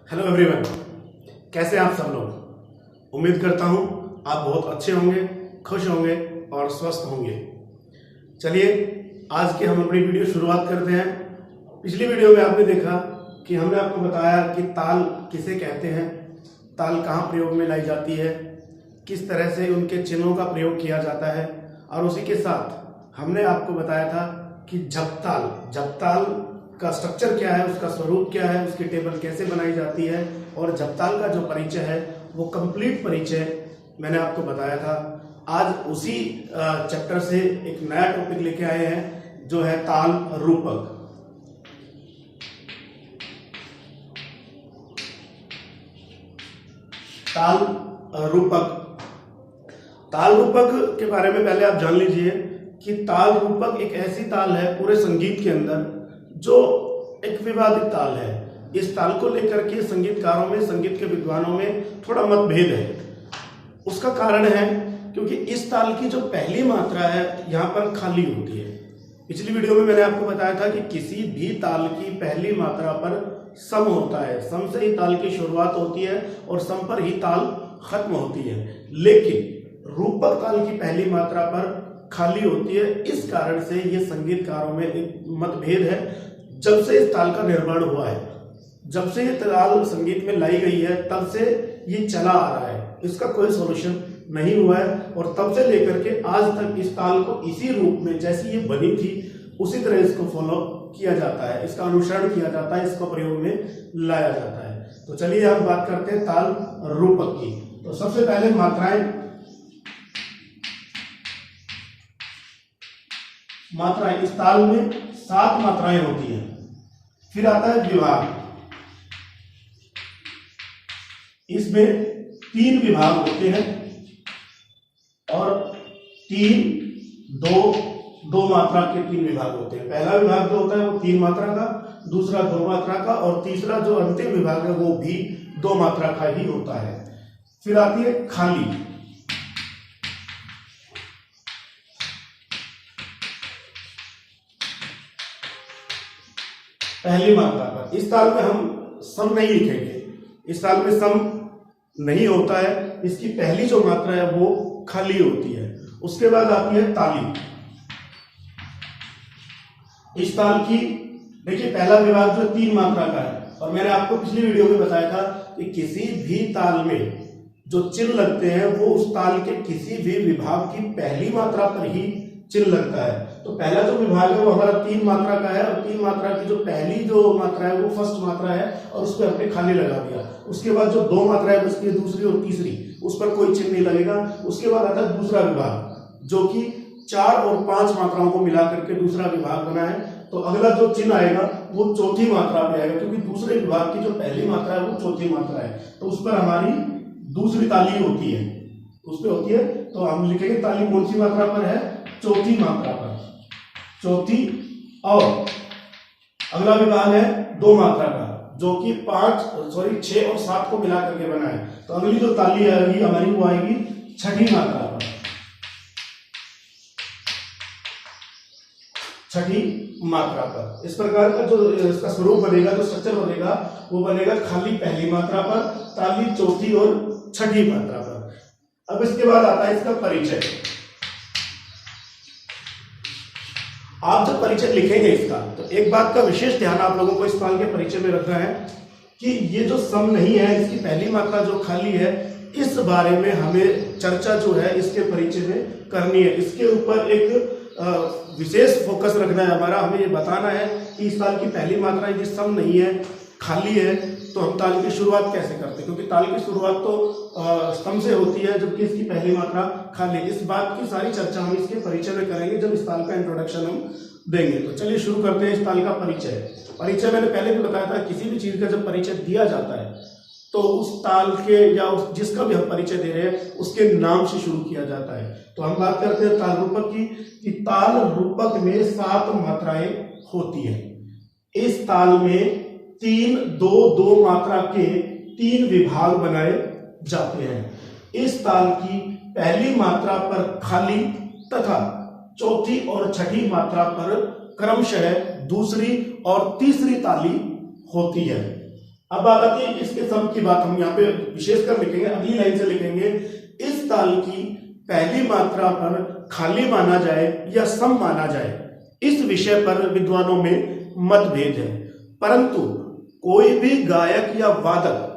Hello everyone, कैसे हैं आप सब लोग। उम्मीद करता हूं आप बहुत अच्छे होंगे, खुश होंगे और स्वस्थ होंगे। चलिए आज की हम अपनी वीडियो शुरुआत करते हैं। पिछली वीडियो में आपने देखा कि हमने आपको बताया कि ताल किसे कहते हैं, ताल कहाँ प्रयोग में लाई जाती है, किस तरह से उनके चिन्हों का प्रयोग किया जाता है, और उसी के साथ हमने आपको बताया था कि जपताल का स्ट्रक्चर क्या है, उसका स्वरूप क्या है, उसकी टेबल कैसे बनाई जाती है, और जपताल का जो परिचय है वो कंप्लीट परिचय मैंने आपको बताया था। आज उसी चैप्टर से एक नया टॉपिक लेके आए हैं जो है ताल रूपक। ताल रूपक के बारे में पहले आप जान लीजिए कि ताल रूपक एक ऐसी ताल है पूरे संगीत के अंदर जो एक विवादित ताल है। इस ताल को लेकर के संगीतकारों में, संगीत के विद्वानों में थोड़ा मतभेद है। उसका कारण है क्योंकि इस ताल की जो पहली मात्रा है यहाँ पर खाली होती है। पिछली वीडियो में मैंने आपको बताया था कि किसी भी ताल की पहली मात्रा पर सम होता है, सम से ही ताल की शुरुआत होती है और सम पर ही ताल खत्म होती है। लेकिन रूपक ताल की पहली मात्रा पर खाली होती है। इस कारण से ये संगीतकारों में एक मतभेद है। जब से इस ताल का निर्माण हुआ है, जब से ये ताल संगीत में लाई गई है, तब से ये चला आ रहा है, इसका कोई सॉल्यूशन नहीं हुआ है। और तब से लेकर के आज तक इस ताल को इसी रूप में जैसी ये बनी थी उसी तरह इसको फॉलो किया जाता है, इसका अनुसरण किया जाता है, इसको प्रयोग में लाया जाता है। तो चलिए हम बात करते हैं ताल रूपक की। तो सबसे पहले मात्राएं इस ताल में 7 मात्राएं होती हैं। फिर आता है विभाग, इसमें 3 विभाग होते हैं और 2 मात्रा के 3 विभाग होते हैं। पहला विभाग जो होता है वो 3 मात्रा का, दूसरा 2 मात्रा का, और तीसरा जो अंतिम विभाग है वो भी 2 मात्रा का ही होता है। फिर आती है खाली, पहली मात्रा पर। इस ताल में हम सम नहीं लिखेंगे, इस ताल में सम नहीं होता है, इसकी पहली जो मात्रा है वो खाली होती है। उसके बाद आती है ताली। इस ताल की देखिए पहला विभाग जो 3 मात्रा का है, और मैंने आपको पिछली वीडियो में बताया था कि किसी भी ताल में जो चिन्ह लगते हैं वो उस ताल के किसी भी विभाग की पहली मात्रा पर ही चिन्ह लगता है। तो पहला जो विभाग है वो हमारा 3 मात्रा का है, और 3 मात्रा की जो पहली जो मात्रा है वो फर्स्ट मात्रा है, और उस पर हमने खाली लगा दिया। उसके बाद जो 2 मात्राएं बचती है, दूसरी और तीसरी, उस पर कोई चिन्ह नहीं लगेगा। उसके बाद आता है दूसरा विभाग जो कि 4 और 5 मात्राओं को मिला करके दूसरा विभाग बना है। तो अगला जो चिन्ह आएगा वो चौथी मात्रा पे आएगा, क्योंकि दूसरे विभाग की जो पहली मात्रा है वो चौथी मात्रा है, तो उस पर हमारी दूसरी ताली होती है, उस पर होती है। तो हम लिखेंगे ताली कौन सी मात्रा पर है, चौथी मात्रा पर, चौथी। और अगला विभाग है 2 मात्रा का जो कि 6 और 7 को मिला करके बना है। तो अगली जो ताली आएगी हमारी वो आएगी छठी मात्रा पर, छठी मात्रा पर। इस प्रकार का जो इसका स्वरूप बनेगा, जो स्ट्रक्चर बनेगा वो बनेगा खाली पहली मात्रा पर, ताली चौथी और छठी मात्रा पर। अब इसके बाद आता है इसका परिचय। आप जब परिचय लिखेंगे इसका, तो एक बात का विशेष ध्यान आप लोगों को इस ताल के परिचय में रखना है कि ये जो सम नहीं है, इसकी पहली मात्रा जो खाली है, इस बारे में हमें चर्चा जो है इसके परिचय में करनी है। इसके ऊपर एक विशेष फोकस रखना है हमारा। हमें ये बताना है कि इस ताल की पहली मात्रा यदि सम नहीं है, खाली है, तो हम ताल की शुरुआत कैसे करते हैं, क्योंकि ताल की शुरुआत तो सम से होती है जबकि इसकी पहली मात्रा खाली। इस बात की सारी चर्चा हम इसके परिचय में करेंगे जब इस ताल का इंट्रोडक्शन हम देंगे। तो चलिए शुरू करते हैं इस ताल का परिचय। मैंने पहले भी बताया था, किसी भी चीज का जब परिचय दिया जाता है तो उस ताल के या जिसका भी हम परिचय दे रहे हैं उसके नाम से शुरू किया जाता है। तो हम बात करते हैं ताल रूपक की, कि ताल रूपक में 7 मात्राएं होती है। इस ताल में 2 मात्रा के 3 विभाग बनाए जाते हैं। इस ताल की पहली मात्रा पर खाली तथा चौथी और छठी मात्रा पर क्रमशः दूसरी और तीसरी ताली होती है। अब बात आती है इसके सम की बात हम यहाँ पे विशेषकर लिखेंगे, अगली लाइन से लिखेंगे, इस ताल की पहली मात्रा पर खाली माना जाए या सम माना जाए, इस विषय पर विद्वानों में मतभेद है। परंतु कोई भी गायक या वादक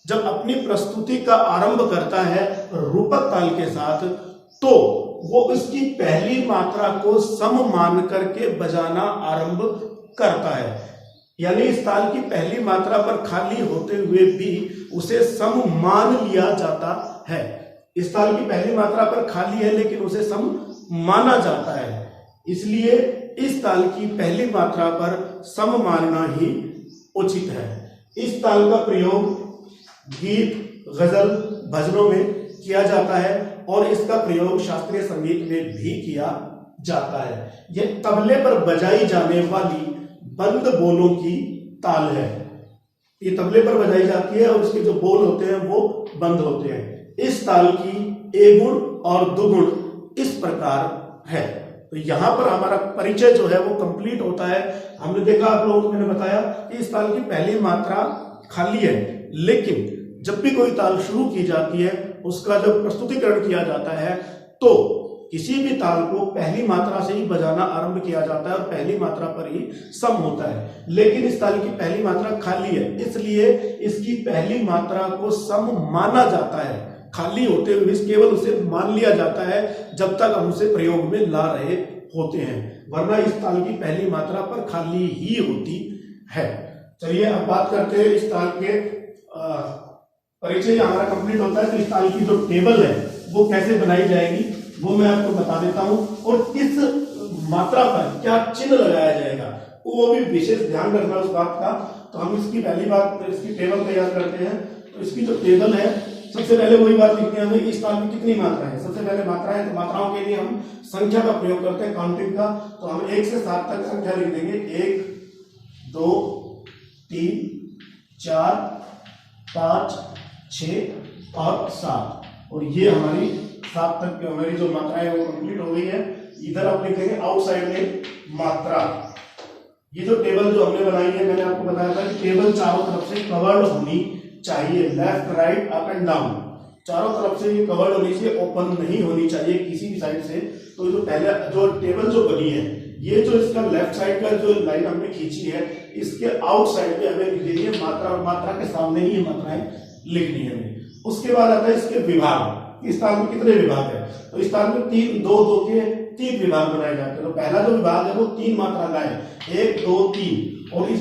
जब अपनी प्रस्तुति का आरंभ करता है रूपक ताल के साथ, तो वो इसकी पहली मात्रा को सम मान करके बजाना आरंभ करता है। यानी इस ताल की पहली मात्रा पर खाली होते हुए भी उसे सम मान लिया जाता है। इस ताल की पहली मात्रा पर खाली है लेकिन उसे सम माना जाता है, इसलिए इस ताल की पहली मात्रा पर सम मानना ही उचित है। इस ताल का प्रयोग गीत, गजल, भजनों में किया जाता है और इसका प्रयोग शास्त्रीय संगीत में भी किया जाता है। यह तबले पर बजाई जाने वाली बंद बोलों की ताल है। ये तबले पर बजाई जाती है और इसके जो बोल होते हैं वो बंद होते हैं। इस ताल की ए गुण और दुगुण इस प्रकार है। तो यहाँ पर हमारा परिचय जो है वो कंप्लीट होता है। हमने देखा, आप लोगों को मैंने बताया कि इस ताल की पहली मात्रा खाली है, लेकिन जब भी कोई ताल शुरू की जाती है उसका जब प्रस्तुतिकरण किया जाता है तो किसी भी ताल को पहली मात्रा से ही बजाना आरंभ किया जाता है और पहली मात्रा पर ही सम होता है। लेकिन इस ताल की पहली मात्रा खाली है, इसलिए इसकी पहली मात्रा को सम माना जाता है। खाली होते हुए केवल उसे मान लिया जाता है जब तक हम उसे प्रयोग में ला रहे होते हैं, वरना इस ताल की पहली मात्रा पर खाली ही होती है। चलिए अब बात करते हैं इस ताल के परिचय हमारा कंप्लीट होता है तो इस ताल की जो टेबल है वो कैसे बनाई जाएगी वो मैं आपको बता देता हूं, और किस मात्रा पर क्या चिन्ह लगाया जाएगा वो भी विशेष ध्यान रखना उस बात का। तो हम इसकी पहली बात इसकी टेबल तैयार करते हैं। तो इसकी जो टेबल है, सबसे पहले वही बात लिखनी है हमें कि इस ताल में कितनी मात्रा है। सबसे पहले मात्रा है, तो मात्राओं के लिए हम संख्या का प्रयोग करते हैं, काउंटिंग का। तो हम 1 से 7 तक संख्या लिख देंगे, 1 2 3 4 5 6 और 7, और ये हमारी 7 तक की हमारी जो मात्रा है वो कंप्लीट हो गई है। इधर आप लिख देंगे आउटसाइड में मात्रा। ये जो टेबल जो हमने बनाई है, मैंने आपको बताया था कि टेबल चारों तरफ से कवर्ड होनी चाहिए, left right up and down, चारों तरफ से ये कवर्ड होनी चाहिए, ओपन नहीं होनी चाहिए किसी भी साइड से। तो जो पहले जो टेबल जो बनी है, ये जो इसका लेफ्ट साइड का जो लाइन हमने खींची है, इसके आउटसाइड में हमें लिख दीजिए मात्रा, और मात्रा के सामने ही ये मात्राएं लिखनी है हमें। उसके बाद आता है इसके विभाग। इस ताल में कितने विभाग है? तो इस ताल में 3 2 2 के 3 विभाग बनाए जाते हैं। तो पहला जो विभाग है वो 3 मात्रा का है, 1 2 3, और इस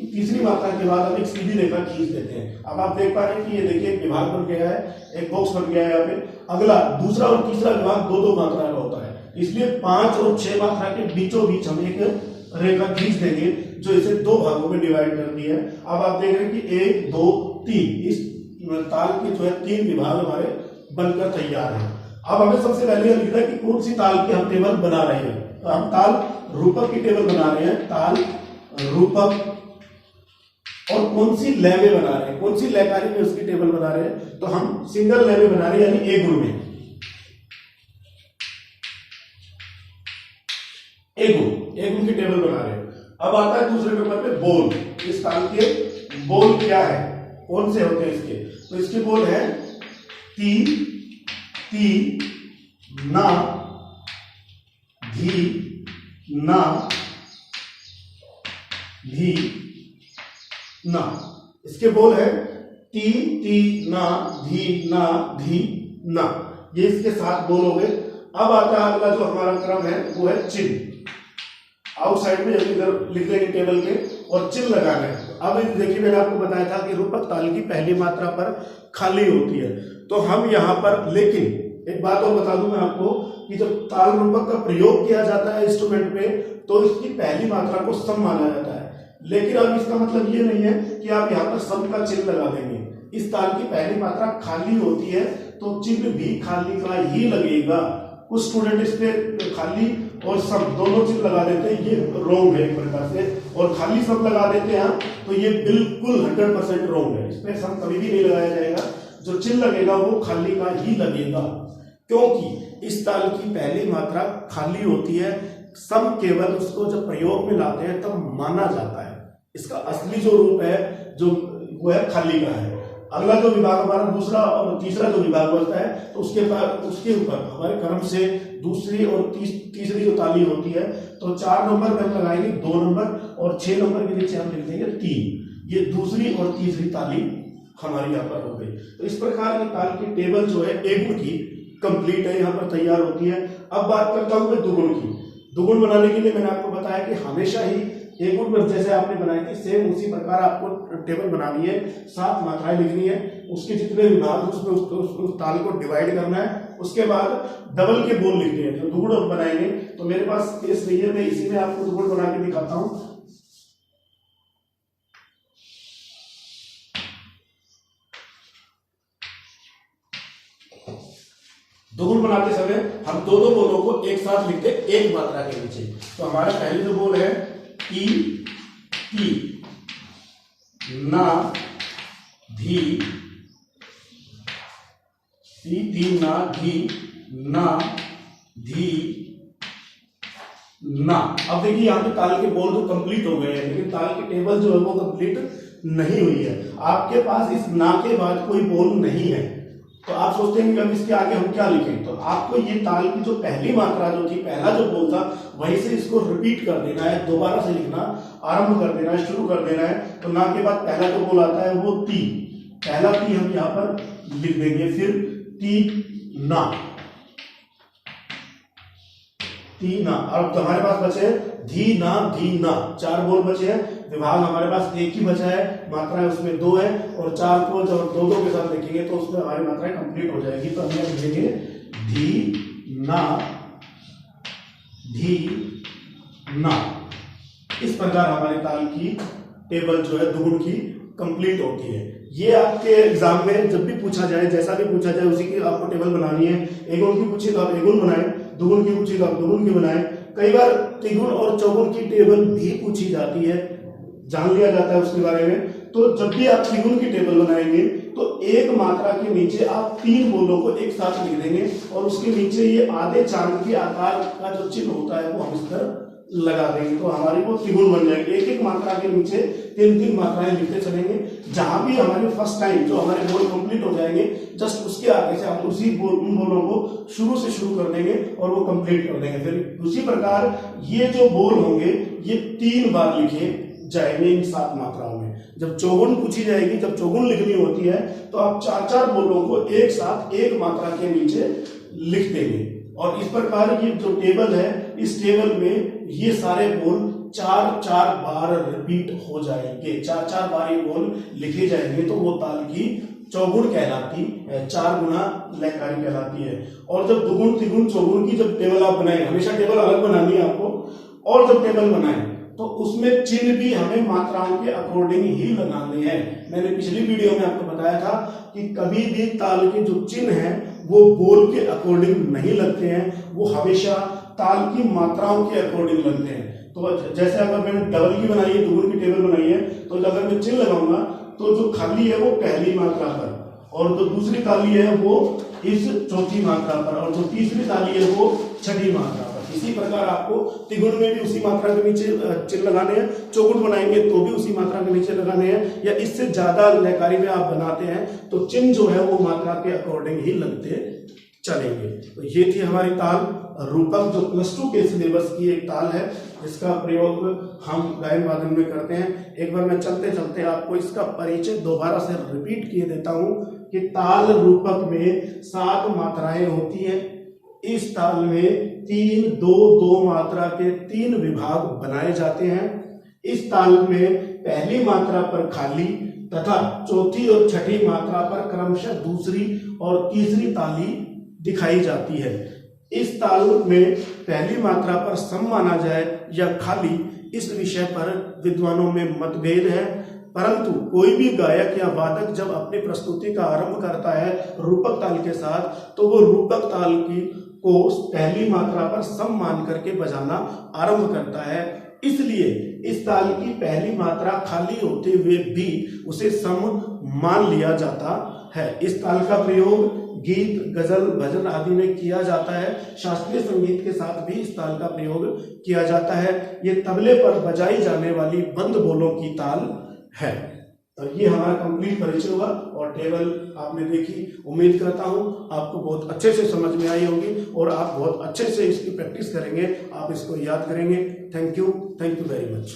तीसरी मात्रा के बाद हम एक सीधी रेखा खींच देते हैं। अब आप देख पा रहे हैं कि ये देखिए एक विभाग बन गया है, एक बॉक्स बन गया है यहाँ पे। अगला दूसरा और तीसरा विभाग 2 2 मात्रा का होता है, इसलिए 5 और 6 मात्रा के बीचों बीच हम एक रेखा खींच देंगे जो इसे 2 भागों में डिवाइड कर दी है। अब आप देख रहे हैं कि 1 2 3 इस ताल के जो है 3 विभाग हमारे बनकर तैयार है। अब हमें सबसे पहले लिखना है कि कौन सी ताल की हम टेबल बना रहे हैं। तो हम ताल रूपक की टेबल बना रहे हैं, ताल रूपक, और कौन सी लय में बना रहे हैं, कौन सी लयकारी में उसकी टेबल बना रहे हैं। तो हम सिंगल लय में बना रहे हैं, यानी ए गुण में, ए गुण की टेबल बना रहे हैं। अब आता है दूसरे पेपर पे बोल। इस ताल के बोल क्या है, कौन से होते हैं इसके? तो इसके बोल है ती ती ना धी ना धी ना। इसके बोल है ती ती ना धी ना धी ना, ये इसके 7 बोल हो गए। अब आता है अगला जो हमारा क्रम है वो है चिन्ह। आउटसाइड में इधर लिख देंगे टेबल के और चिन्ह लगाना है। अब देखिए मैंने आपको बताया था कि रूपक ताल की पहली मात्रा पर खाली होती है, तो हम यहाँ पर, लेकिन एक बात और बता दूं मैं आपको कि जब ताल रूपक का प्रयोग किया जाता है इंस्ट्रूमेंट पे तो इसकी पहली मात्रा को सम माना जाता है। लेकिन अब इसका मतलब ये नहीं है कि आप यहाँ पर सम का चिन्ह लगा देंगे। इस ताल की पहली मात्रा खाली होती है तो चिन्ह भी खाली का ही लगेगा। कुछ स्टूडेंट इस पे खाली और सम दोनों चिन्ह लगा देते हैं, ये रॉन्ग है एक प्रकार से, और खाली सम लगा देते हैं तो ये बिल्कुल 100% रॉन्ग है। इस पे सम कभी भी नहीं लगाया जाएगा, जो चिन्ह लगेगा वो खाली का ही लगेगा, क्योंकि इस ताल की पहली मात्रा खाली होती है। सम केवल उसको जब प्रयोग में लाते हैं तब माना जाता है। इसका असली जो रूप है, जो वो है खाली का है। अगला जो विभाग हमारा दूसरा और तीसरा जो विभाग बचता है तो उसके ऊपर हमारे क्रम से दूसरी और तीसरी जो ताली होती है तो 4 नंबर पे हम लगाएंगे 2 नंबर और 6 नंबर के नीचे हम लिख देंगे 3। ये दूसरी और तीसरी ताली हमारी यहाँ पर हो गई। तो इस प्रकार की ताल की टेबल जो है ए गुण की कंप्लीट है, यहाँ पर तैयार होती है। अब बात करता हूँ मैं दुगुण की। दुगुण बनाने के लिए मैंने आपको बताया कि हमेशा ही एक गुण पर जैसे आपने बनाई थी सेम उसी प्रकार आपको टेबल बनानी है, 7 मात्राएं लिखनी है, उसके जितने विभाग उसमें उस ताल को डिवाइड करना है। उसके बाद डबल के बोल लिखने हैं। जो दुगुण बनाएंगे तो मेरे पास स्पेस नहीं है, मैं इसी में आपको दुगुण बना के दिखाता हूँ। दुगुण बनाते समय हम दो बोलों को एक साथ लिखते एक मात्रा के नीचे। तो हमारा पहले जो बोल है की ना धी, ती ना धी ना धी ना। अब देखिए यहाँ पे ताल के बोल तो कंप्लीट हो गए हैं, लेकिन ताल की टेबल जो है वो कंप्लीट नहीं हुई है। आपके पास इस ना के बाद कोई बोल नहीं है तो आप सोचते हैं कि अब इसके आगे हम क्या लिखें। तो आपको ये ताल की जो पहली मात्रा जो थी, पहला जो बोल था, वहीं से इसको रिपीट कर देना है, दोबारा से लिखना आरंभ कर देना है, शुरू कर देना है। तो ना के बाद पहला जो बोल आता है वो ती, पहला ती हम यहाँ पर लिख देंगे। फिर ती ना, ती ना। अब तो हमारे पास बचे धी ना, 4 बोल बचे हैं। विभाग हमारे पास एक ही बचा है, मात्राएं उसमें 2 है और 4 को जब 2 के साथ लिखेंगे तो उसमें हमारी मात्राएं कंप्लीट हो जाएगी। तो हम लिखेंगे धी ना। इस प्रकार हमारी ताल की टेबल जो है दुगुण की कंप्लीट होती है। ये आपके एग्जाम में जब भी पूछा जाए, जैसा भी पूछा जाए, उसी की आपको टेबल बनानी है। एक गुण की पूछी तो आप एक गुण बनाए, दुगुण की पूछी तो आप दुगुण की बनाए। कई बार त्रिगुण और चौगुण की टेबल भी पूछी जाती है, जान लिया जाता है उसके बारे में। तो जब भी आप त्रिगुण की टेबल बनाएंगे तो एक मात्रा के नीचे आप 3 बोलों को एक साथ लिख देंगे और उसके नीचे ये आधे चांद के आकार का जो चिन्ह होता है वो हम इस तरह लगा देंगे। तो हमारी वो त्रिगुण बन जाएंगे। एक मात्रा के नीचे 3 मात्राएं लिखते चलेंगे। जहां भी हमारे फर्स्ट टाइम जो हमारे बोल कंप्लीट हो जाएंगे, जस्ट उसके आगे से हम उसी उन बोलों को शुरू से शुरू कर देंगे और वो कंप्लीट कर देंगे। फिर उसी प्रकार ये जो बोल होंगे ये 3 बार लिखे जाएंगे इन 7 मात्राओं में। जब चौगुन पूछी जाएगी, जब चौगुन लिखनी होती है तो आप 4 बोलों को एक साथ एक मात्रा के नीचे लिख देंगे। और इस प्रकार की जो टेबल है, इस टेबल में ये सारे बोल 4 बार रिपीट हो जाएंगे। 4 बार ये बोल लिखे जाएंगे तो वो ताल की चौगुण कहलाती है, 4 गुना लयकारी कहलाती है। और जब दुगुण त्रिगुण चौगुण की जब टेबल आप बनाए, हमेशा टेबल अलग बनानी है आपको, और जब टेबल बनाए तो उसमें चिन्ह भी हमें मात्राओं के अकॉर्डिंग ही लगाने हैं। मैंने पिछली वीडियो में आपको बताया था कि कभी भी ताल के जो चिन्ह हैं वो बोल के अकॉर्डिंग नहीं लगते हैं, वो हमेशा ताल की मात्राओं के अकॉर्डिंग लगते हैं। तो जैसे अगर मैंने डबल की बनाई है, दुगुन की टेबल बनाई है, तो अगर मैं चिन्ह लगाऊंगा तो जो खाली है वो पहली मात्रा पर और जो दूसरी ताली है वो इस चौथी मात्रा पर और जो तीसरी ताली है वो छठी मात्रा पर। इसी प्रकार आपको त्रिगुण में भी उसी मात्रा के नीचे चिन्ह लगाने हैं, चौगुण बनाएंगे तो भी उसी मात्रा के नीचे लगाने हैं, या इससे ज्यादा लयकारी में आप बनाते हैं तो चिन्ह जो है वो मात्रा के अकॉर्डिंग ही लगते चलेंगे। तो ये थी हमारी ताल रूपक, जो +2 के सिलेबस की एक ताल है जिसका प्रयोग हम गायन वादन में करते हैं। एक बार मैं चलते चलते आपको इसका परिचय दोबारा से रिपीट किए देता हूं कि ताल रूपक में 7 मात्राएं होती हैं। इस ताल में 3-2-2 मात्रा के 3 विभाग बनाए जाते हैं। इस ताल में पहली मात्रा पर खाली तथा चौथी और छठी मात्रा पर क्रमशः दूसरी और तीसरी ताली दिखाई जाती है। इस ताल में पहली मात्रा पर सम माना जाए या खाली, इस विषय पर विद्वानों में मतभेद है, परंतु कोई भी गायक या वादक जब अपनी प्रस्तुति का आरंभ करता है रूपक ताल के साथ तो वो रूपक ताल की को पहली मात्रा पर सम मान करके बजाना आरंभ करता है। इसलिए इस ताल की पहली मात्रा खाली होते हुए भी उसे सम मान लिया जाता है। इस ताल का प्रयोग गीत, गजल, भजन आदि में किया जाता है। शास्त्रीय संगीत के साथ भी इस ताल का प्रयोग किया जाता है। ये तबले पर बजाई जाने वाली बंद बोलों की ताल है। ये हमारा कंप्लीट परिचय हुआ और टेबल आपने देखी। उम्मीद करता हूँ आपको बहुत अच्छे से समझ में आई होगी और आप बहुत अच्छे से इसकी प्रैक्टिस करेंगे, आप इसको याद करेंगे। Thank you very much.